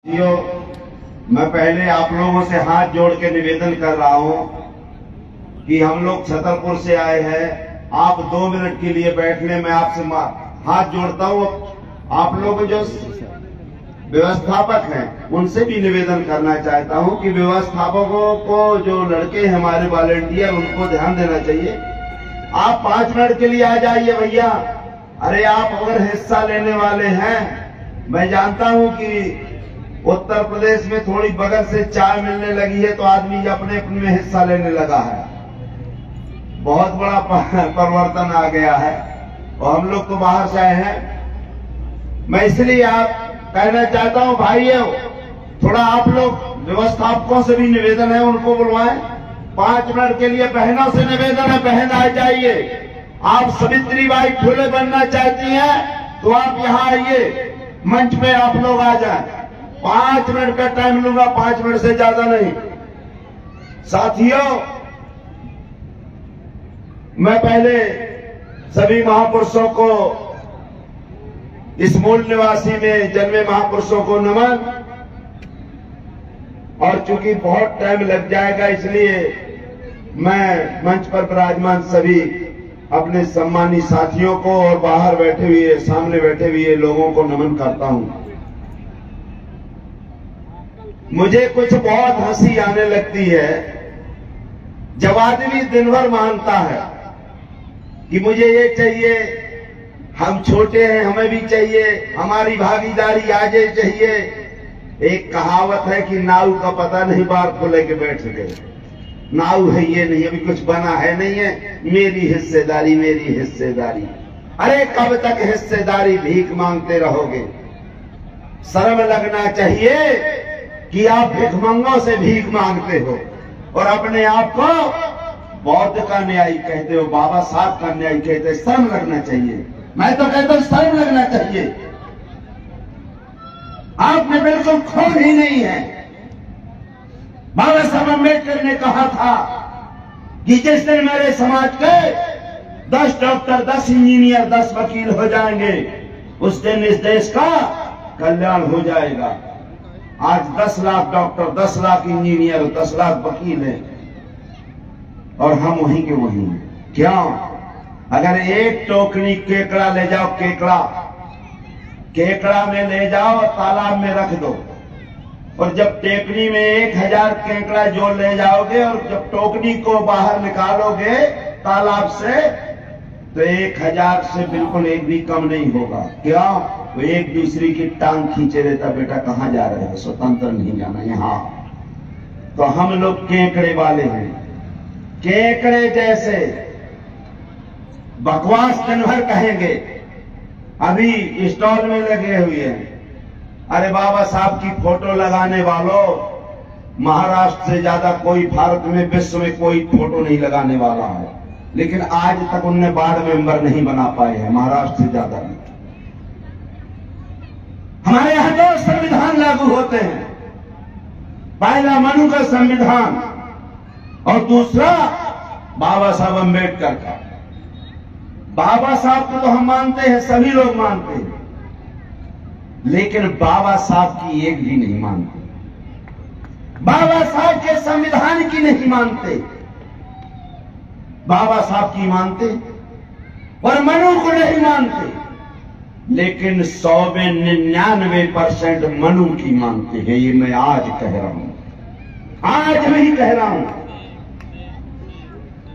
जियो, मैं पहले आप लोगों से हाथ जोड़ के निवेदन कर रहा हूं कि हम लोग छतरपुर से आए हैं। आप 2 मिनट के लिए बैठ लें, मैं आपसे हाथ जोड़ता हूं। आप लोग जो व्यवस्थापक हैं उनसे भी निवेदन करना चाहता हूं कि व्यवस्थापकों को जो लड़के हैं हमारे वॉलंटियर, उनको ध्यान देना चाहिए। आप 5 मिनट के लिए आ जाइए भैया। अरे आप अगर हिस्सा लेने वाले हैं, मैं जानता हूं कि उत्तर प्रदेश में थोड़ी बगल से चाय मिलने लगी है तो आदमी अपने अपने में हिस्सा लेने लगा है। बहुत बड़ा परिवर्तन आ गया है और हम लोग तो बाहर से आए हैं। मैं इसलिए आप कहना चाहता हूं भाइयों, थोड़ा आप लोग व्यवस्थापकों से भी निवेदन है, उनको बुलवाएं। 5 मिनट के लिए बहनों से निवेदन है, बहन आ जाइए। आप सावित्रीबाई फुले बनना चाहती हैं तो आप यहाँ आइए, मंच पे आप लोग आ जाएं। 5 मिनट का टाइम लूंगा, 5 मिनट से ज्यादा नहीं। साथियों, मैं पहले सभी महापुरुषों को, इस मूल निवासी में जन्मे महापुरुषों को नमन। और चूंकि बहुत टाइम लग जाएगा इसलिए मैं मंच पर विराजमान सभी अपने सम्मानी साथियों को और बाहर बैठे हुए, सामने बैठे हुए लोगों को नमन करता हूं। मुझे कुछ बहुत हंसी आने लगती है जब आदमी दिन भर मानता है कि मुझे ये चाहिए, हम छोटे हैं हमें भी चाहिए, हमारी भागीदारी आज चाहिए। एक कहावत है कि नाव का पता नहीं बार को लेके बैठ गए। नाव है ये नहीं, अभी कुछ बना है नहीं है, मेरी हिस्सेदारी मेरी हिस्सेदारी। अरे कब तक हिस्सेदारी भीख मांगते रहोगे? शर्म लगना चाहिए कि आप भिखमंगों से भीख मांगते हो और अपने आप को बौद्ध का न्यायी कहते हो, बाबा साहब का न्यायी कहते हो। शर्म लगना चाहिए। मैं तो कहता हूं शर्म लगना चाहिए। आप में बिल्कुल खून ही नहीं है। बाबा साहब अम्बेडकर ने कहा था कि जिस दिन मेरे समाज के 10 डॉक्टर, 10 इंजीनियर, 10 वकील हो जाएंगे, उस दिन इस देश का कल्याण हो जाएगा। आज 10 लाख डॉक्टर, 10 लाख इंजीनियर, 10 लाख वकील हैं और हम वहीं के वहीं। क्यों? अगर एक टोकरी केकड़ा ले जाओ, केकड़ा में ले जाओ और तालाब में रख दो, और जब टेकरी में 1000 केकड़ा जो ले जाओगे और जब टोकरी को बाहर निकालोगे तालाब से, तो 1000 से बिल्कुल एक भी कम नहीं होगा। क्या? वो एक दूसरे की टांग खींचे रहता, बेटा कहां जा रहे हो, स्वतंत्र नहीं जाना यहां। तो हम लोग केकड़े वाले हैं। केकड़े जैसे बकवास दिन भर कहेंगे, अभी स्टॉल में लगे हुए हैं। अरे बाबा साहब की फोटो लगाने वालों, महाराष्ट्र से ज्यादा कोई भारत में, विश्व में कोई फोटो नहीं लगाने वाला है, लेकिन आज तक उनने वार्ड मेंबर नहीं बना पाए हैं महाराष्ट्र से ज्यादा। हमारे यहां 2 संविधान लागू होते हैं, पहला मनु का संविधान और दूसरा बाबा साहब अम्बेडकर का। बाबा साहब को तो हम मानते हैं, सभी लोग मानते हैं, लेकिन बाबा साहब की एक भी नहीं मानते। बाबा साहब के संविधान की नहीं मानते, बाबा साहब की मानते और मनु को नहीं मानते, लेकिन 100 में 99% मनु की मानते हैं। ये मैं आज कह रहा हूं, आज नहीं कह रहा हूं।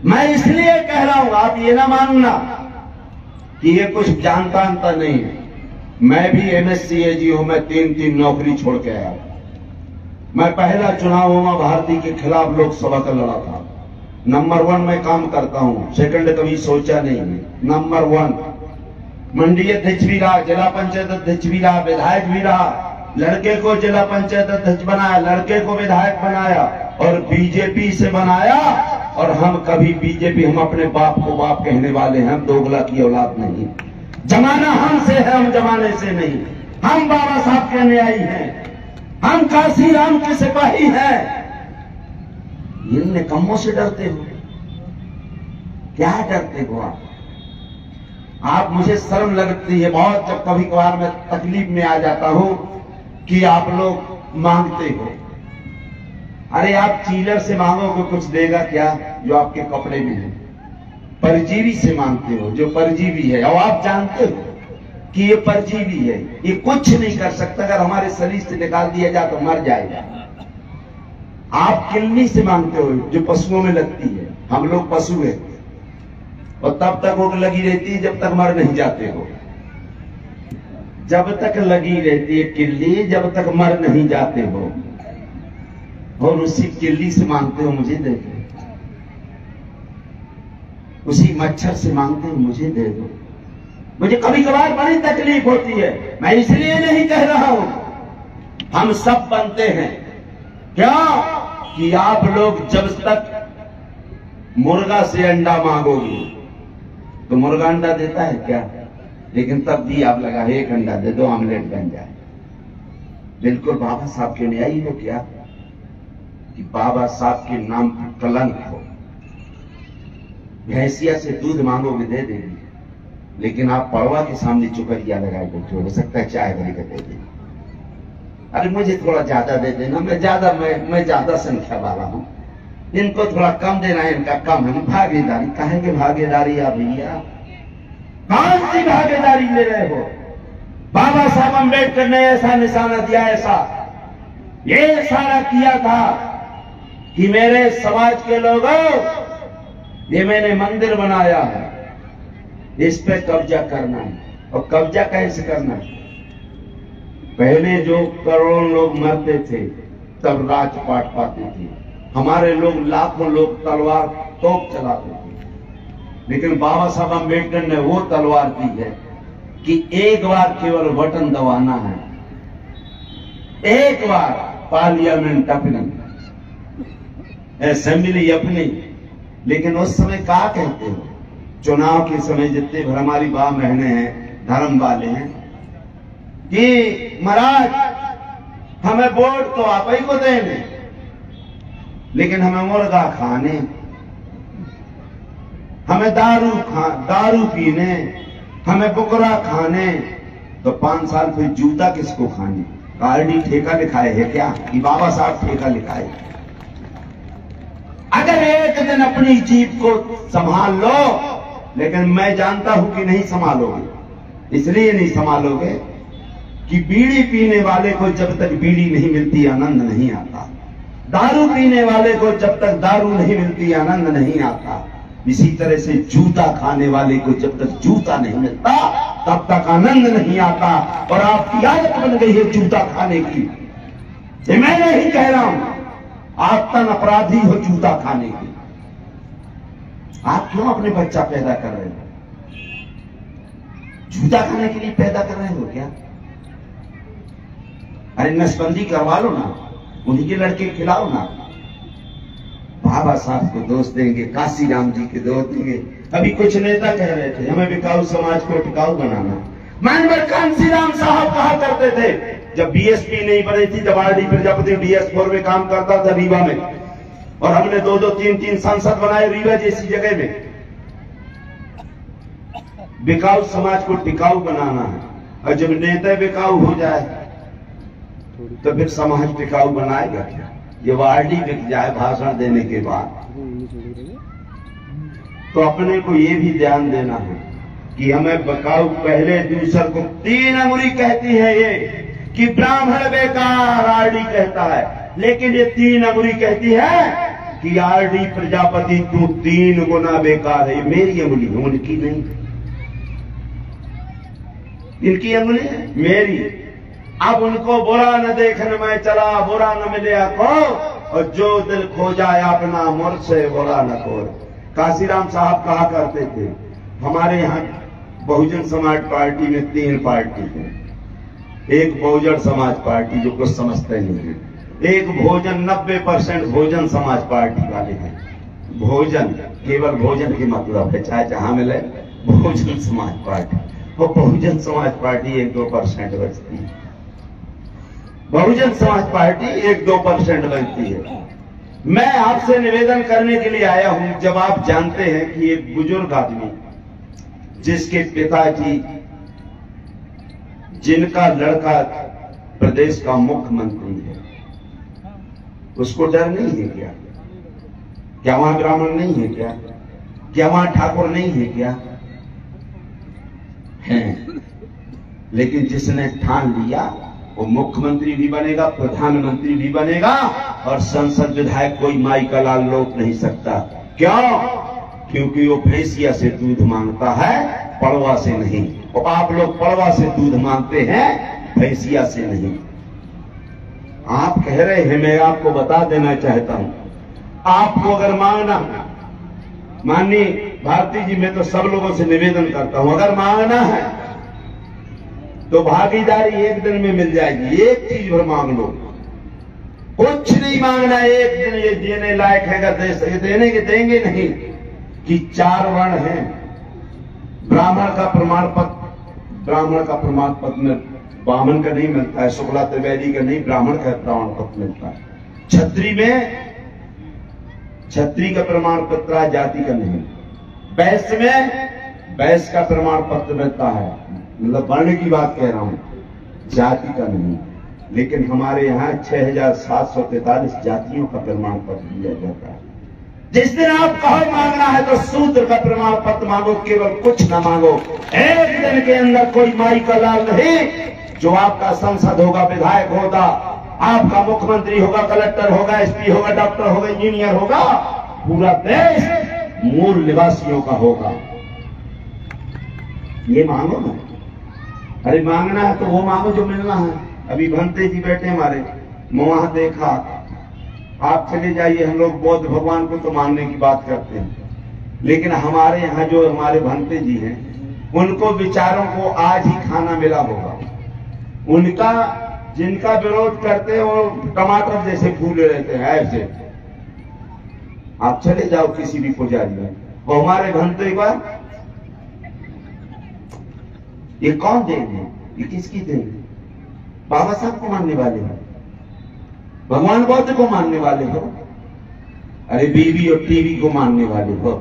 मैं इसलिए कह रहा हूं, आप ये ना मानना कि ये कुछ जानता अंतर नहीं है। मैं भी MSc AG हूं, मैं 3 नौकरी छोड़ के आया। मैं पहला चुनाव उमा भारती के खिलाफ लोकसभा का लड़ा था। नंबर 1 में काम करता हूं, सेकंड कभी सोचा नहीं है। नंबर 1 मंडी अध्यक्ष भी रहा, जिला पंचायत अध्यक्ष भी रहा, विधायक भी रहा। लड़के को जिला पंचायत अध्यक्ष बनाया, लड़के को विधायक बनाया और बीजेपी से बनाया। और हम कभी बीजेपी, हम अपने बाप को बाप कहने वाले हैं, हम दोगला की औलाद नहीं। जमाना हमसे है, हम जमाने से नहीं। हम बाबा साहब के न्यायी हैं, हम काशी राम के सिपाही हैं। इन निकम्मों से डरते हो? क्या डरते हो आप? मुझे शर्म लगती है बहुत, जब कभी कभार मैं तकलीफ में आ जाता हूं कि आप लोग मांगते हो? अरे आप चीलर से मांगोगे कुछ देगा क्या जो आपके कपड़े में है? परजीवी से मांगते हो जो परजीवी है, और आप जानते हो कि ये परजीवी है, ये कुछ नहीं कर सकता, अगर हमारे शरीर से निकाल दिया जाए तो मर जाएगा। आप किल्ली से मांगते हो जो पशुओं में लगती है, हम लोग पशु हैं, और तब तक वो लगी रहती है जब तक मर नहीं जाते हो। जब तक लगी रहती है किल्ली, जब तक मर नहीं जाते हो, और उसी किल्ली से मांगते हो मुझे दे दो, उसी मच्छर से मांगते हो मुझे दे दो। मुझे कभी कभार बड़ी तकलीफ होती है, मैं इसलिए नहीं कह रहा हूं, हम सब बनते हैं। क्या कि आप लोग जब तक मुर्गा से अंडा मांगोगे तो मुर्गा अंडा देता है क्या? लेकिन तब भी आप लगा एक अंडा दे दो, ऑमलेट बन जाए। बिल्कुल बाबा साहब के न्यायी हो क्या कि बाबा साहब के नाम पर कलंक हो। भैंसिया से दूध मांगोगे दे देंगे, लेकिन आप पड़वा के सामने चुकरिया लगाए बैठे, हो सकता है चाय भरी कर दे देना। अरे मुझे थोड़ा ज्यादा दे देना, मैं ज्यादा संख्या वाला हूं, इनको थोड़ा कम देना है, इनका कम है। भागीदारी कहेंगे, भागीदारी आप भैया कौन सी भागीदारी ले रहे हो? बाबा साहब अम्बेडकर ने ऐसा निशाना दिया, ऐसा ये इशारा किया था कि मेरे समाज के लोगों, ये मैंने मंदिर बनाया है, इस पे कब्जा करना है। और कब्जा कैसे करना है? पहले जो करोड़ों लोग मरते थे तब राजपाट पाते थे, हमारे लोग लाखों लोग तलवार तोप चलाते थे, लेकिन बाबा साहब अम्बेडकर ने वो तलवार दी है कि एक बार केवल बटन दबाना है, एक बार पार्लियामेंट अपनी, असेंबली अपनी। लेकिन उस समय क्या कहते हो? चुनाव के समय जितने भर हमारी बा बहने हैं, धर्म वाले हैं, कि महाराज हमें वोट तो आप ही को देंगे, लेकिन हमें मुर्गा खाने, हमें दारू पीने, हमें बुकरा खाने, तो 5 साल फिर जूता किसको खाने? आरडी ठेका लिखाए है क्या कि बाबा साहब ठेका लिखाए? अगर एक दिन अपनी जीभ को संभाल लो, लेकिन मैं जानता हूं कि नहीं संभालोगे। इसलिए नहीं संभालोगे कि बीड़ी पीने वाले को जब तक बीड़ी नहीं मिलती आनंद नहीं आता, दारू पीने वाले को जब तक दारू नहीं मिलती आनंद नहीं आता, इसी तरह से जूता खाने वाले को जब तक जूता नहीं मिलता तब तक आनंद नहीं आता। और आपकी आदत बन गई है जूता खाने की। ये मैं नहीं कह रहा हूं, आप तन अपराधी हो जूता खाने की। आप क्यों अपने बच्चा पैदा कर रहे हो? जूता खाने के लिए पैदा कर रहे हो क्या? अरे नसबंदी करवा लो ना, उन्हीं के लड़के खिलाओ ना। बाबा साहब को दोष देंगे, काशीराम जी के दोष देंगे। अभी कुछ नेता कह रहे थे हमें बिकाऊ समाज को टिकाऊ बनाना। मानवर कांशीराम साहब कहा करते थे, जब बीएसपी नहीं बनी थी, जब आरडी प्रजापति DS4 में काम करता था रीवा में, और हमने 2-2, 3-3 सांसद बनाए रीवा जैसी जगह में। बिकाऊ समाज को टिकाऊ बनाना है, और जब नेता बिकाऊ हो जाए तो फिर समाज टिकाऊ बनाएगा क्या? ये वार्डी बिक जाए भाषण देने के बाद। तो अपने को ये भी ध्यान देना है कि हमें बकाऊ पहले दूसर को 3 अंगुली कहती है ये कि ब्राह्मण बेकार, आरडी कहता है, लेकिन ये 3 अंगुली कहती है कि आरडी प्रजापति तू 3 गुना बेकार है। मेरी अंगुली है, उनकी नहीं। इनकी अंगुली है, मेरी। अब उनको बुरा न देखने में चला, बुरा न मिले को, और जो दिल खो जाए अपना मुझसे बुरा न को। काशीराम साहब कहा करते थे, हमारे यहाँ बहुजन समाज पार्टी में 3 पार्टी है। एक बहुजन समाज पार्टी जो कुछ समझते नहीं है, एक भोजन 90% भोजन समाज पार्टी वाले हैं। भोजन केवल भोजन की मतलब है, चाहे जहां मिले बहुजन समाज पार्टी। वो बहुजन समाज पार्टी 1-2% बचती है। बहुजन समाज पार्टी 1-2% बनती है। मैं आपसे निवेदन करने के लिए आया हूं, जब आप जानते हैं कि एक बुजुर्ग आदमी जिसके पिताजी, जिनका लड़का प्रदेश का मुख्यमंत्री है, उसको डर नहीं है क्या? क्या वहां ब्राह्मण नहीं है क्या? क्या वहां ठाकुर नहीं है क्या? है। लेकिन जिसने ठान लिया वो मुख्यमंत्री भी बनेगा, प्रधानमंत्री भी बनेगा, और संसद विधायक कोई माई का लाल रोक नहीं सकता। क्यों? क्योंकि वो भैंसिया से दूध मांगता है, पड़वा से नहीं। और आप लोग पड़वा से दूध मांगते हैं, भैंसिया से नहीं। आप कह रहे हैं, मैं आपको बता देना चाहता हूं, आपको अगर मांगना, माननीय भारती जी, मैं तो सब लोगों से निवेदन करता हूं, अगर मांगना है तो भागीदारी एक दिन में मिल जाएगी। एक चीज भर मांग लो, कुछ नहीं मांगना, एक दिन ये देने लायक है देश, ये देने के देंगे नहीं। कि 4 वर्ण हैं, ब्राह्मण का प्रमाण पत्र में ब्राह्मण का नहीं मिलता है, शुक्ला त्रिवेदी का नहीं, ब्राह्मण का प्रमाण पत्र मिलता है। क्षत्रिय में क्षत्रिय का प्रमाण पत्र, जाति का नहीं। वैश्य में वैश्य का प्रमाण पत्र मिलता है, मतलब वर्ण की बात कह रहा हूं, जाति का नहीं। लेकिन हमारे यहाँ 6743 जातियों का प्रमाण पत्र दिया जाता है। जिस दिन आप कहो मांगना है तो शूद्र का प्रमाण पत्र मांगो, केवल कुछ न मांगो। एक दिन के अंदर कोई माई का लाल नहीं, जो आपका सांसद होगा, विधायक होगा, आपका मुख्यमंत्री होगा, कलेक्टर होगा, एसपी होगा, डॉक्टर होगा, इंजीनियर होगा, पूरा देश मूल निवासियों का होगा। ये मांगो ना। अरे मांगना है तो वो मांगो जो मिलना है। अभी भंते जी बैठे हमारे, मैं वहां देखा, आप चले जाइए, हम लोग बौद्ध भगवान को तो मानने की बात करते हैं, लेकिन हमारे यहाँ जो हमारे भंते जी हैं, उनको विचारों को आज ही खाना मिला होगा। उनका जिनका विरोध करते हैं वो टमाटर जैसे फूले रहते हैं, ऐसे। आप चले जाओ किसी भी पुजारी में, वो हमारे भंते का ये कौन देंगे, ये किसकी देंगे? बाबा साहब को मानने वाले हो, भगवान बौद्ध को मानने वाले हो, अरे बीवी और टीवी को मानने वाले हो।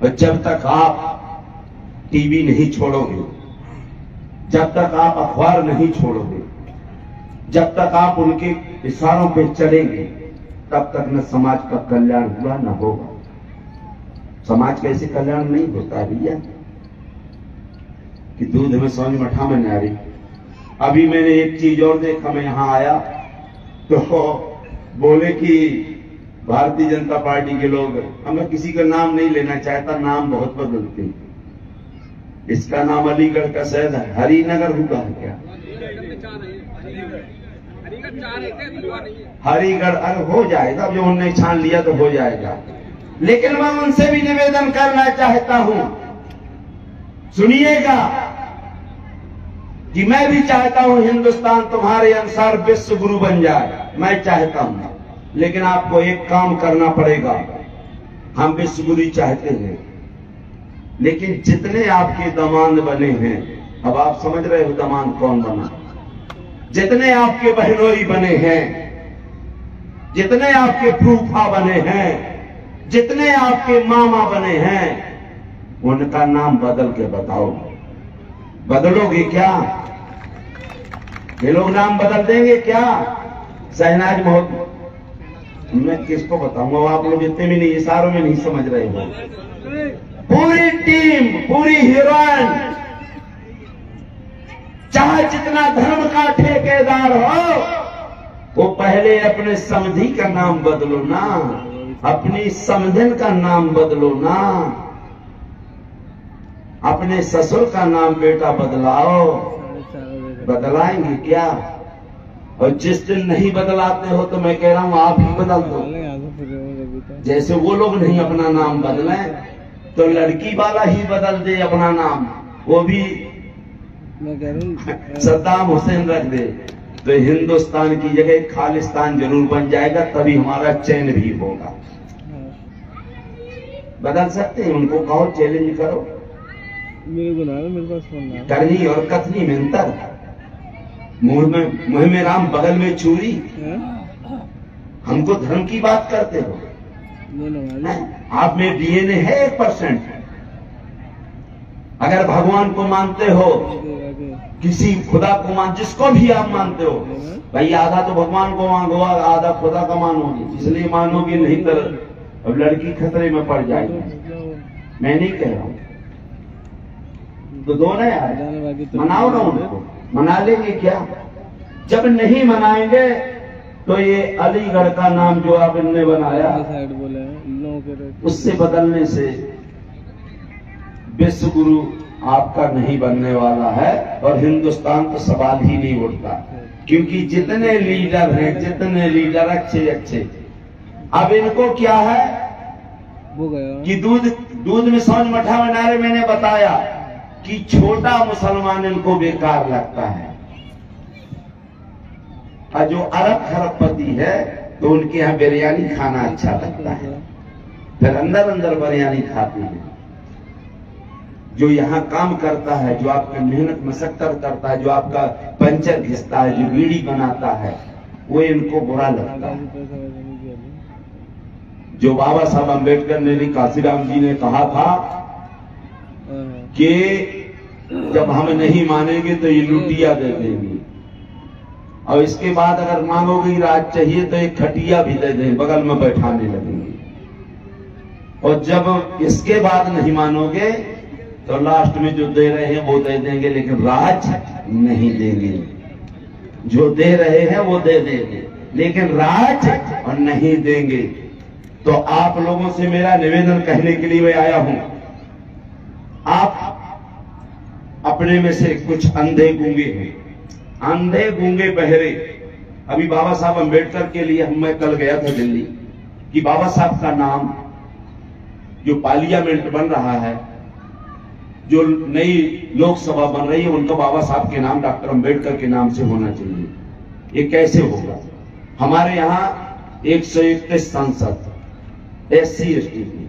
और जब तक आप टीवी नहीं छोड़ोगे, जब तक आप अखबार नहीं छोड़ोगे, जब तक आप उनके इशारों पे चलेंगे, तब तक न समाज का कल्याण हुआ न होगा। समाज का ऐसे कल्याण नहीं होता भैया कि दूध में समझ मठा में नहीं आ रही। अभी मैंने एक चीज और देखा, मैं यहां आया तो बोले कि भारतीय जनता पार्टी के लोग, अब मैं किसी का नाम नहीं लेना चाहता, नाम बहुत बदलते हैं। इसका नाम अलीगढ़ का शायद हरिनगर हुआ है क्या? हरिगढ़, अरे हो जाएगा, जो उन्होंने छान लिया तो हो जाएगा। लेकिन मैं उनसे भी निवेदन करना चाहता हूं, सुनिएगा, कि मैं भी चाहता हूं हिंदुस्तान तुम्हारे अनुसार विश्व गुरु बन जाए, मैं चाहता हूं। लेकिन आपको एक काम करना पड़ेगा। हम विश्व गुरु चाहते हैं, लेकिन जितने आपके दामाद बने हैं, अब आप समझ रहे हो दामाद कौन बना, जितने आपके बहनोई बने हैं, जितने आपके फूफा बने हैं, जितने आपके मामा बने हैं, उनका नाम बदल के बताओ। बदलोगे क्या? ये लोग नाम बदल देंगे क्या? शहनाज मोहब्बत, मैं किसको बताऊंगा, आप लोग इतने भी नहीं, इशारों में नहीं समझ रहे हो। पूरी टीम, पूरी हीरोइन, चाहे जितना धर्म का ठेकेदार हो, वो पहले अपने समधी का नाम बदलो ना, अपनी समधन का नाम बदलो ना, अपने ससुर का नाम बेटा बदलाओ। बदलाएंगे क्या? और जिस दिन नहीं बदलाते हो तो मैं कह रहा हूं आप ही बदल दो। जैसे वो लोग नहीं अपना नाम बदलें, तो लड़की वाला ही बदल दे अपना नाम, वो भी सद्दाम हुसैन रख दे, तो हिंदुस्तान की जगह खालिस्तान जरूर बन जाएगा, तभी हमारा चैन भी होगा। बदल सकते हैं, उनको कहो, चैलेंज करो। मेरे पास करनी और कथनी में अंतर, मुंह में राम बगल में चूरी। हमको धर्म की बात करते हो, आप में डीएनए है 1%, अगर भगवान को मानते हो, किसी खुदा को मान, जिसको भी आप मानते हो, भाई आधा तो भगवान को मांगो, आधा खुदा का मानोगे, इसलिए मानोगे, नहीं तो अब लड़की खतरे में पड़ जाएगी। मैं नहीं कह रहा हूं, तो दोनों यार मनाओ ना उनको, मना लेंगे क्या? जब नहीं मनाएंगे तो ये अलीगढ़ का नाम जो आपने बनाया, उससे बदलने से विश्व गुरु आपका नहीं बनने वाला है, और हिंदुस्तान तो सवाल ही नहीं उठता, क्योंकि जितने लीडर हैं, जितने लीडर अच्छे अच्छे, अब इनको क्या है कि दूध में सौंज मठा बना रहे। मैंने बताया कि छोटा मुसलमान इनको बेकार लगता है, और जो अरब खरबपति है तो उनके यहाँ बिरयानी खाना अच्छा लगता है, फिर अंदर अंदर बिरयानी खाते हैं। जो यहाँ काम करता है, जो आपकी मेहनत मशक्कत करता है, जो आपका पंचर घिसता है, जो बीड़ी बनाता है, वो इनको बुरा लगता है। जो बाबा साहब अम्बेडकर ने, काशीराम जी ने कहा था कि जब हम नहीं मानेंगे तो ये लुटिया दे देंगे, और इसके बाद अगर मांगोगे राज चाहिए तो एक खटिया भी दे देंगे, बगल में बैठाने लगेंगे, और जब इसके बाद नहीं मानोगे तो लास्ट में जो दे रहे हैं वो दे देंगे, लेकिन राज नहीं देंगे। जो दे रहे हैं वो दे देंगे, लेकिन राज और नहीं देंगे। तो आप लोगों से मेरा निवेदन कहने के लिए मैं आया हूं, आप अपने में से कुछ अंधे गूंगे हैं, अंधे गूंगे बहरे। अभी बाबा साहब अम्बेडकर के लिए मैं कल गया था दिल्ली, कि बाबा साहब का नाम, जो पार्लियामेंट बन रहा है, जो नई लोकसभा बन रही है, उनका बाबा साहब के नाम, डॉक्टर अम्बेडकर के नाम से होना चाहिए। ये कैसे होगा? हमारे यहाँ 131 सांसद SC ST की,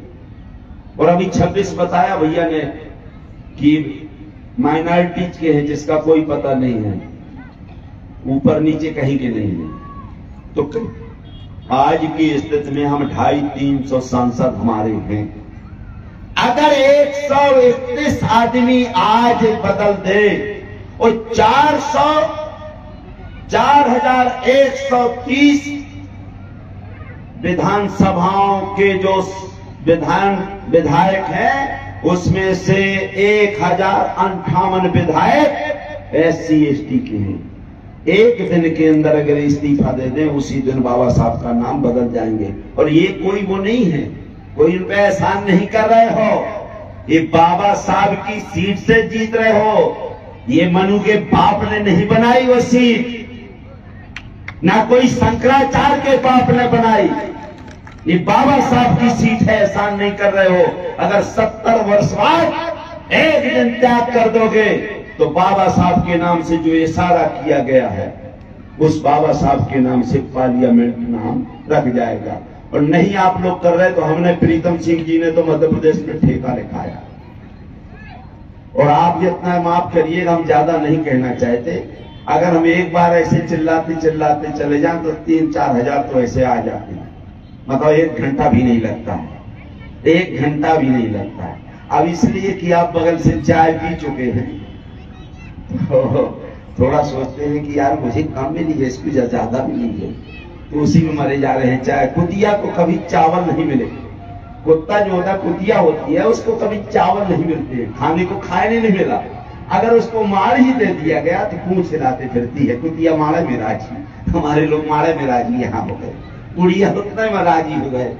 और अभी 26 बताया भैया ने कि माइनॉरिटीज के हैं, जिसका कोई पता नहीं है, ऊपर नीचे कहीं के नहीं है। तो आज की स्थिति में हम 250-300 सांसद हमारे हैं। अगर 131 आदमी आज बदल दे और 4130 विधानसभाओं के जो विधायक हैं, उसमें से 1058 विधायक SC ST के हैं। एक दिन के अंदर अगर इस्तीफा दे दें, उसी दिन बाबा साहब का नाम बदल जाएंगे। और ये कोई वो नहीं है, कोई इन पे एहसान नहीं कर रहे हो, ये बाबा साहब की सीट से जीत रहे हो। ये मनु के बाप ने नहीं बनाई वो सीट, ना कोई शंकराचार्य के बाप ने बनाई, ये बाबा साहब की सीट है, एहसान नहीं कर रहे हो। अगर 70 वर्ष बाद एक दिन त्याग कर दोगे तो बाबा साहब के नाम से जो इशारा किया गया है, उस बाबा साहब के नाम से पार्लियामेंट नाम रख जाएगा। और नहीं आप लोग कर रहे तो हमने, प्रीतम सिंह जी ने तो मध्य प्रदेश में ठेका लिखाया। और आप जितना माफ करिएगा, हम ज्यादा नहीं कहना चाहते, अगर हम एक बार ऐसे चिल्लाते चिल्लाते चले जाएं तो 3-4 हजार तो ऐसे आ जाते हैं। मतलब 1 घंटा भी नहीं लगता है, 1 घंटा भी नहीं लगता है। अब इसलिए कि आप बगल से चाय पी चुके हैं, तो थोड़ा सोचते हैं कि यार मुझे कम मिली है, इसको ज्यादा मिली है, तो उसी में मरे जा रहे हैं। चाय, कुतिया को कभी चावल नहीं मिले, कुत्ता जो होता है कुतिया होती है, उसको कभी चावल नहीं मिलते, खाने को खाने नहीं मिला। अगर उसको मार ही दे दिया गया तो पूंछ हिलाते फिरती है, कुतिया मारे में राजी। हमारे लोग मारे में राजी यहाँ हो गए, कुड़िया उतने में राजी हो गए,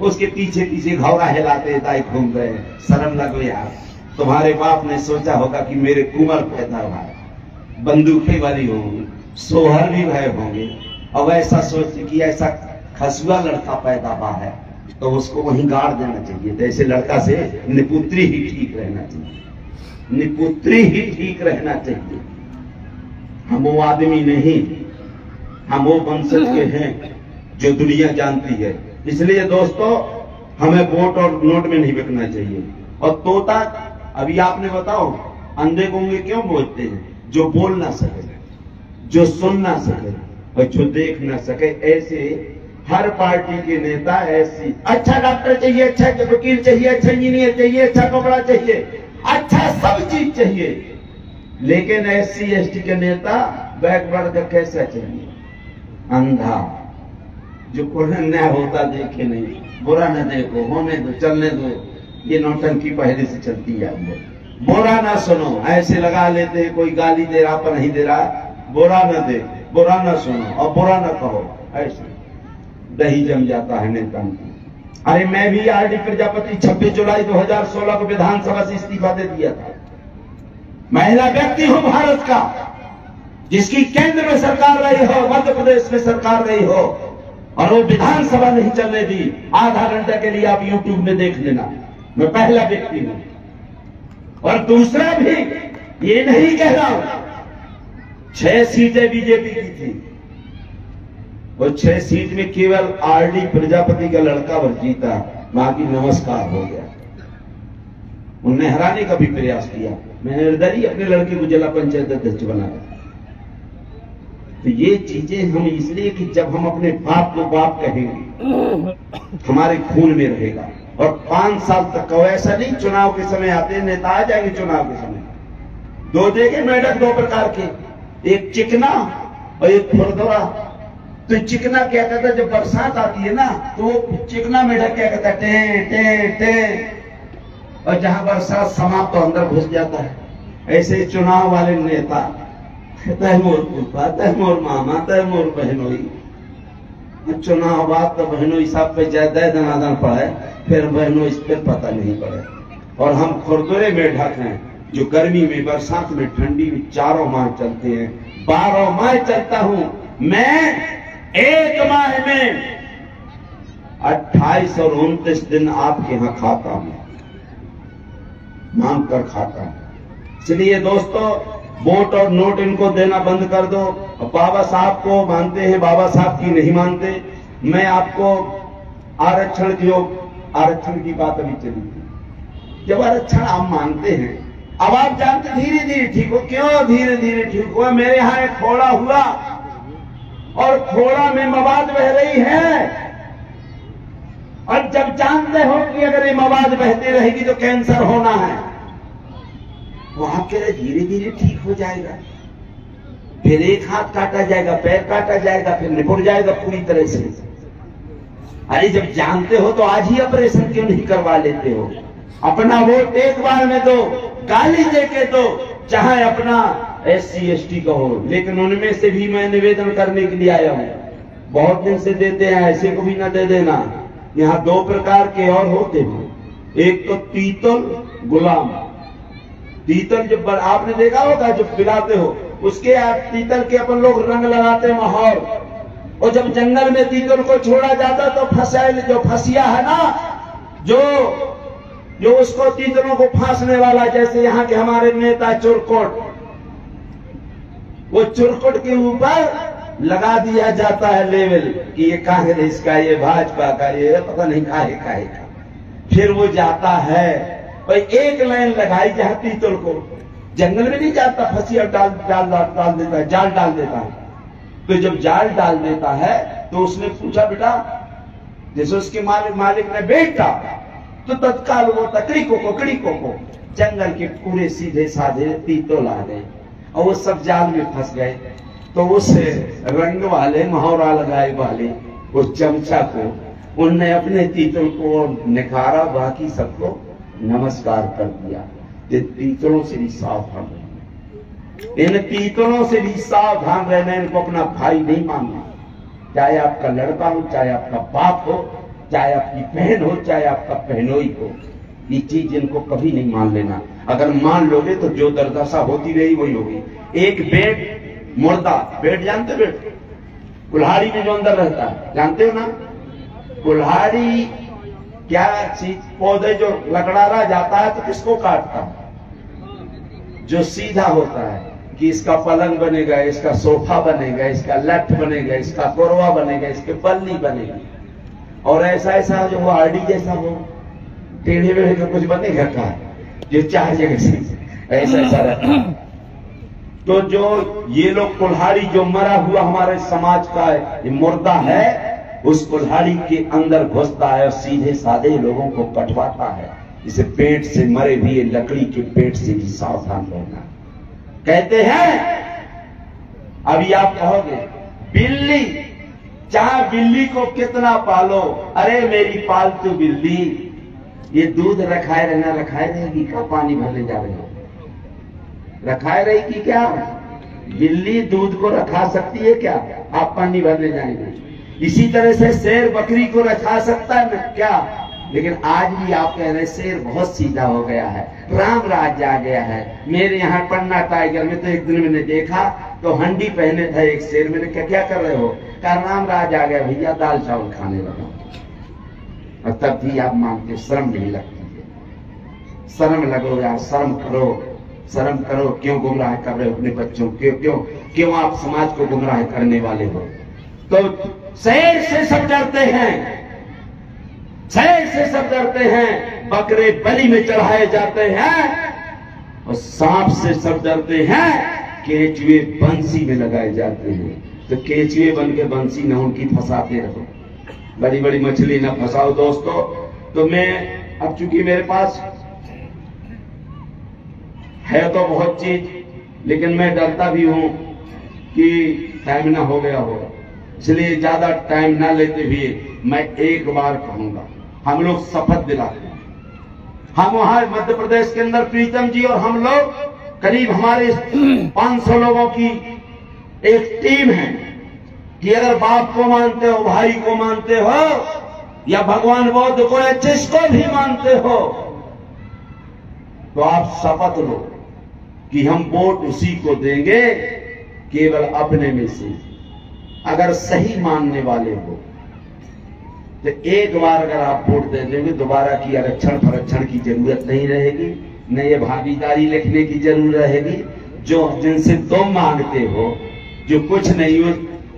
उसके पीछे पीछे घोड़ा हिलाते घूम गए। शर्म लगो यार, तुम्हारे बाप ने सोचा होगा कि मेरे कुंवर पैदा हुआ, बंदूकें वाली होंगी, सोहर भी भय होंगे, और ऐसा सोच कि ऐसा खसुआ लड़का पैदा हुआ है तो उसको वहीं गाड़ देना चाहिए। तो ऐसे लड़का से निपुत्री ही ठीक रहना चाहिए, निपुत्री ही ठीक रहना चाहिए। हम वो आदमी नहीं, हम वो वंशज के हैं जो दुनिया जानती है। इसलिए दोस्तों, हमें वोट और नोट में नहीं बिकना चाहिए। और तोता, अभी आपने बताओ अंधे गूंगे क्यों बोलते हैं? जो बोल ना सके, जो सुन ना सके और जो देख ना सके। ऐसे हर पार्टी के नेता ऐसी, अच्छा डॉक्टर चाहिए, अच्छा वकील चाहिए, अच्छा इंजीनियर चाहिए, अच्छा कपड़ा चाहिए, अच्छा सब चीज चाहिए, लेकिन SC ST के नेता बैकवर्ड का कैसा चाहिए? अंधा, जो कोई अन्याय होता देखे नहीं, बुरा न देखो, होने दो, चलने दो, ये नौटंकी पहले से चलती आई है। बुरा ना सुनो, ऐसे लगा लेते हैं कोई गाली दे रहा पर नहीं दे रहा, बुरा न दे, बुरा न सुनो और बुरा न कहो, ऐसे दही जम जाता है नेता की। अरे मैं भी RD प्रजापति 26 जुलाई 2016 को विधानसभा से इस्तीफा दे दिया था। महिला व्यक्ति हूं भारत का, जिसकी केंद्र में सरकार रही हो, मध्य प्रदेश में सरकार रही हो, और वो विधानसभा नहीं चलने दी। आधा घंटे के लिए आप YouTube में देख लेना, मैं पहला व्यक्ति हूं। और दूसरा भी ये नहीं कह रहा हूं, 6 सीटें बीजेपी की थी, वो 6 सीट में केवल RD प्रजापति का लड़का भर जीता, बाकी नमस्कार हो गया। उनने हराने का भी प्रयास किया, मैंने निर्दलीय अपने लड़के को जिला पंचायत अध्यक्ष बनाया। तो ये चीजें हम इसलिए कि जब हम अपने बाप को बाप कहेंगे हमारे खून में रहेगा। और 5 साल तक का ऐसा नहीं, चुनाव के समय आते हैं नेता आ जाएंगे, चुनाव के समय 2 देखे मेढक 2 प्रकार के, एक चिकना और एक खुरदुरा। तो चिकना क्या कहता है, जब बरसात आती है ना तो चिकना मेढक क्या कहता है, टे टे टे, और जहां बरसात समाप्त तो अंदर घुस जाता है। ऐसे चुनाव वाले नेता तैमूर फूफा, तैमूर मामा, तैमूर बहनोई, चुनाव बात तो बहनोई साहब पे ज्यादा दनादन पड़े, फिर बहनों इस पर पता नहीं पड़े। और हम खुरदुरे मेढक हैं जो गर्मी में, बरसात में, ठंडी में 4 माह चलते हैं। 12 माह चलता हूं मैं, 1 माह में 28 और 29 दिन आपके यहां खाता हूं, मांग कर खाता हूं। इसलिए दोस्तों, वोट और नोट इनको देना बंद कर दो। बाबा साहब को मानते हैं, बाबा साहब की नहीं मानते। मैं आपको आरक्षण की बात अभी चली थी, जब आरक्षण आप मानते हैं, अब आप जानते धीरे धीरे ठीक हो। क्यों धीरे धीरे ठीक हुआ? मेरे यहां एक खोड़ा हुआ और खोड़ा में मवाद बह रही है, और जब जानते हो कि अगर ये मवाद बहती रहेगी तो कैंसर होना है, वहां के धीरे धीरे ठीक हो जाएगा। फिर एक हाथ काटा जाएगा, पैर काटा जाएगा, फिर निपुट जाएगा पूरी तरह से। अरे जब जानते हो तो आज ही ऑपरेशन क्यों नहीं करवा लेते हो? अपना वोट एक बार में दो, गाली देके दो, चाहे अपना SC ST का हो। लेकिन उनमें से भी मैं निवेदन करने के लिए आया हूं, बहुत दिन से देते हैं, ऐसे को भी ना दे देना। यहाँ 2 प्रकार के और होते हैं, एक तो तीतल, गुलाम। तीतल जब आपने देखा होगा, जब पिलाते हो उसके तीतल के अपन लोग रंग लगाते हैं माहौल, और जब जंगल में तीतल को छोड़ा जाता तो फसाइल, जो फसिया है ना, जो उसको तीतलों को फांसने वाला, जैसे यहाँ के हमारे नेता चुरकुट, वो चुरकुट के ऊपर लगा दिया जाता है लेवल कि ये कांग्रेस का, ये भाजपा का, ये पता नहीं काहे का। फिर वो जाता है, भाई एक लाइन लगाई जहां तीतल को, जंगल में नहीं जाता, फंसिया डाल देता है, जाल डाल देता है। तो जब जाल डाल देता है तो उसने पूछा, बेटा, जैसे उसके मालिक ने बेटा, तो तत्काल वो तकड़ी को जंगल के पूरे सीधे साधे तीतल आ गए और वो सब जाल में फंस गए। तो उस रंग वाले, मोहरा लगाए वाले उस चमचा को उनने अपने तीतल को निखारा, बाकी सबको नमस्कार कर दिया। ये तीतलों से भी सावधान रहना, इन तीतलों से भी सावधान रहना। इनको अपना भाई नहीं मानना, चाहे आपका लड़का हो, चाहे आपका बाप हो, चाहे आपकी बहन हो, चाहे आपका बहनोई हो। ये चीज इनको कभी नहीं मान लेना। अगर मान लोगे तो जो दुर्दशा होती रही वही होगी। एक बेट, मुर्दा बेट, जानते बेट, कुल्हाड़ी में जो अंदर रहता है, जानते हो ना? कुल्हाड़ी क्या चीज, पौधे जो लकड़ारा जाता है तो किसको काटता है? जो सीधा होता है कि इसका पलंग बनेगा, इसका सोफा बनेगा, इसका लठ बनेगा, इसका कोरवा बनेगा, इसके पल्ली बनेगी। और ऐसा जो वो RD जैसा हो, टेढ़े वेढ़े का कुछ बनेगा का, जो 4 जगह से ऐसा रहता है। तो जो ये लोग कुल्हाड़ी, जो मरा हुआ हमारे समाज का ये मुर्दा है, उस कुल्हाड़ी के अंदर घुसता है और सीधे साधे लोगों को कटवाता है। इसे पेट से मरे हुए लकड़ी के पेट से भी सावधान रहना। कहते हैं, अभी आप कहोगे बिल्ली, चाहे बिल्ली को कितना पालो, अरे मेरी पालतू बिल्ली, ये दूध रखाए रहना, रखाए रहेगी क्या? पानी भरने जा रहे हो, रखाए रहेगी क्या? बिल्ली दूध को रखा सकती है क्या? आप पानी भरने जाएंगे। इसी तरह से शेर बकरी को रखा सकता है ना क्या? लेकिन आज भी आप कह रहे शेर बहुत सीधा हो गया है, राम राज आ गया है। मेरे यहाँ पन्ना टाइगर में तो एक दिन मैंने देखा तो हंडी पहने था एक शेर। मैंने क्या क्या कर रहे हो? कहा राम राज आ गया भैया, दाल चावल खाने लगा। और तब भी आप मानते, शर्म नहीं लगती है? शर्म लगो यार, शर्म करो, शर्म करो। क्यों गुमराह कर रहे हो अपने बच्चों? क्यों क्यों क्यों आप समाज को गुमराह करने वाले हो? तो शेर से सब डरते हैं, शेर से सब डरते हैं, बकरे बलि में चढ़ाए जाते हैं, और सांप से सब डरते हैं, केचुए बंसी में लगाए जाते हैं। तो केचुए बन के बंसी न उनकी फंसाते रहो, बड़ी बड़ी मछली न फंसाओ दोस्तों। तो मैं अब चूंकि मेरे पास है तो बहुत चीज, लेकिन मैं डरता भी हूं कि टाइम ना हो गया हो, इसलिए ज्यादा टाइम ना लेते हुए मैं एक बार कहूंगा। हम लोग शपथ दिलाते हैं, हम वहां मध्य प्रदेश के अंदर प्रीतम जी और हम लोग करीब हमारे 500 लोगों की एक टीम है कि अगर बाप को मानते हो, भाई को मानते हो, या भगवान बुद्ध को या जिसको भी मानते हो, तो आप शपथ लो कि हम वोट उसी को देंगे केवल अपने में से। अगर सही मानने वाले हो तो एक बार अगर आप वोट दे देंगे, दोबारा की आरक्षण फरक्षण की जरूरत नहीं रहेगी, न ये भागीदारी लिखने की जरूरत रहेगी। जो जिनसे तुम मांगते हो, जो कुछ नहीं हो,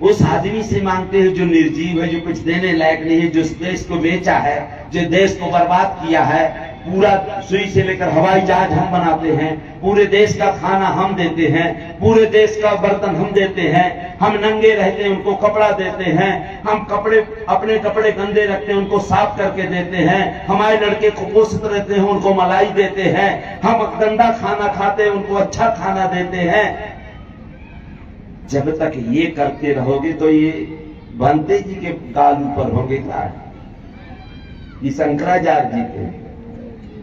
उस आदमी से मांगते हो जो निर्जीव है, जो कुछ देने लायक नहीं है, जो देश को बेचा है, जो देश को बर्बाद किया है। पूरा सुई से लेकर हवाई जहाज हम बनाते हैं, पूरे देश का खाना हम देते हैं, पूरे देश का बर्तन हम देते हैं, हम नंगे रहते हैं उनको कपड़ा देते हैं, हम कपड़े अपने कपड़े गंदे रखते हैं उनको साफ करके देते हैं, हमारे लड़के कुपोषित रहते हैं उनको मलाई देते हैं, हम गंदा खाना खाते हैं उनको अच्छा खाना देते हैं। जब तक ये करते रहोगे तो ये भंते जी के गाल ऊपर होंगे क्या? ये शंकराचार्य जी के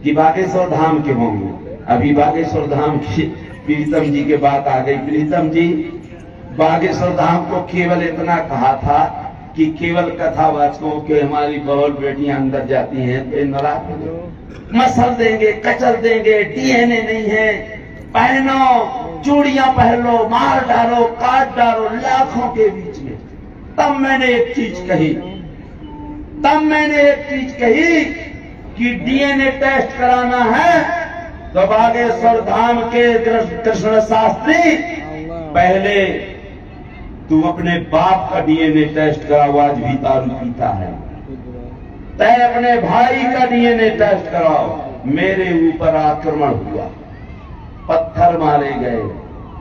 कि बागेश्वर धाम के होंगे। अभी बागेश्वर धाम की प्रीतम जी के बात आ गई। प्रीतम जी बागेश्वर धाम को केवल इतना कहा था कि केवल कथावाचकों के हमारी बहुत बेटियां अंदर जाती हैं तो नाराज मसल देंगे, कचल देंगे, डीएनए नहीं है, पहनो चूड़ियां पहन लो, मार डालो, काट डालो लाखों के बीच में। तब मैंने एक चीज कही कि डीएनए टेस्ट कराना है तो बागेश्वर धाम के कृष्ण शास्त्री, पहले तू अपने बाप का डीएनए टेस्ट कराओ, आज भी दारू पीता है। तय अपने भाई का डीएनए टेस्ट कराओ। मेरे ऊपर आक्रमण हुआ, पत्थर मारे गए,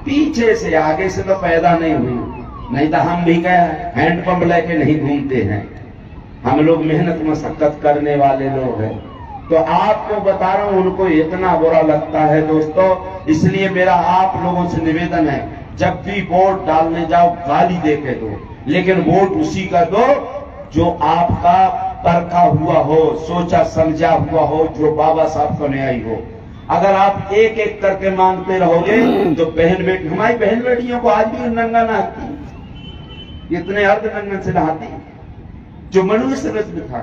पीछे से, आगे से तो पैदा नहीं हुई, नहीं तो हम भी क्या हैंडपंप लेके नहीं घूमते हैं। हम लोग मेहनत मशक्कत करने वाले लोग हैं। तो आपको बता रहा हूं, उनको इतना बुरा लगता है दोस्तों। इसलिए मेरा आप लोगों से निवेदन है, जब भी वोट डालने जाओ गाली दे के दो, लेकिन वोट उसी का दो जो आपका परखा हुआ हो, सोचा समझा हुआ हो, जो बाबा साहब का न्याय हो। अगर आप एक एक करके मांगते रहोगे तो बहन बेटी, हमारी बहन बेटियों को आज भी नंगा नहाती, इतने अर्ध नंगन से नहाती, जो मनुष्य में था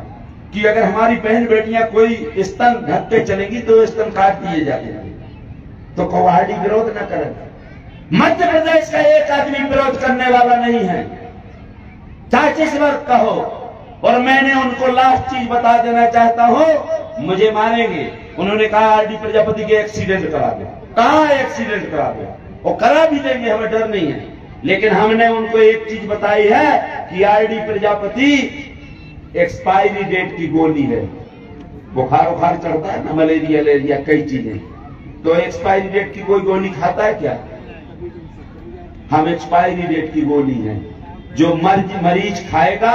कि अगर हमारी बहन बेटियां कोई स्तन ढक के चलेंगी तो स्तन काट दिए जाते हैं। तो कौहाड़ी विरोध न करें। मध्य प्रदेश का एक आदमी विरोध करने वाला नहीं है, चाहे जिस वर्ग का हो। और मैंने उनको लास्ट चीज बता देना चाहता हूं, मुझे मारेंगे। उन्होंने कहा आरडी प्रजापति के एक्सीडेंट करा दे। कहा एक्सीडेंट करा दे, वो करा भी देंगे, हमें डर नहीं है। लेकिन हमने उनको एक चीज बताई है कि आरडी प्रजापति एक्सपायरी डेट की गोली है। बुखार उखार चढ़ता है ना, मलेरिया कई चीजें, तो एक्सपायरी डेट की कोई गोली खाता है क्या? हम एक्सपायरी डेट की गोली है। जो मरीज खाएगा,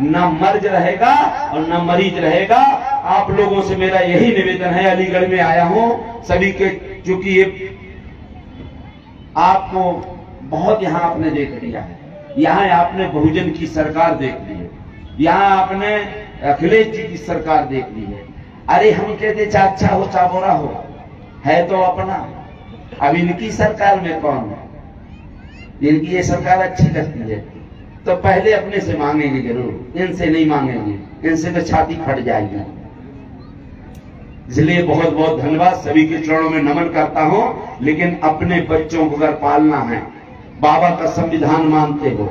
ना मर्ज रहेगा और ना मरीज रहेगा। आप लोगों से मेरा यही निवेदन है, अलीगढ़ में आया हूं सभी के, चूंकि ये आपको बहुत यहां आपने देख लिया है, यहां आपने बहुजन की सरकार देख ली है, यहां आपने अखिलेश जी की सरकार देख ली है। अरे हम कहते चाचा हो चाबोरा हो, है तो अपना। अब इनकी सरकार में कौन है? इनकी ये सरकार अच्छी लगती है तो पहले अपने से मांगेंगे जरूर, इनसे नहीं मांगेंगे, इनसे तो छाती फट जाएगी। इसलिए बहुत बहुत धन्यवाद, सभी के चरणों में नमन करता हूं। लेकिन अपने बच्चों को अगर पालना है, बाबा का संविधान मानते हो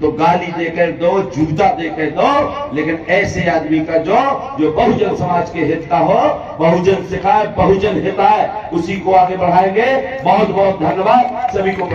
तो गाली देकर दो, जूता देकर दो, लेकिन ऐसे आदमी का जो बहुजन समाज के हित का हो, बहुजन सिखाए, बहुजन हिताए, उसी को आगे बढ़ाएंगे। बहुत बहुत धन्यवाद सभी को।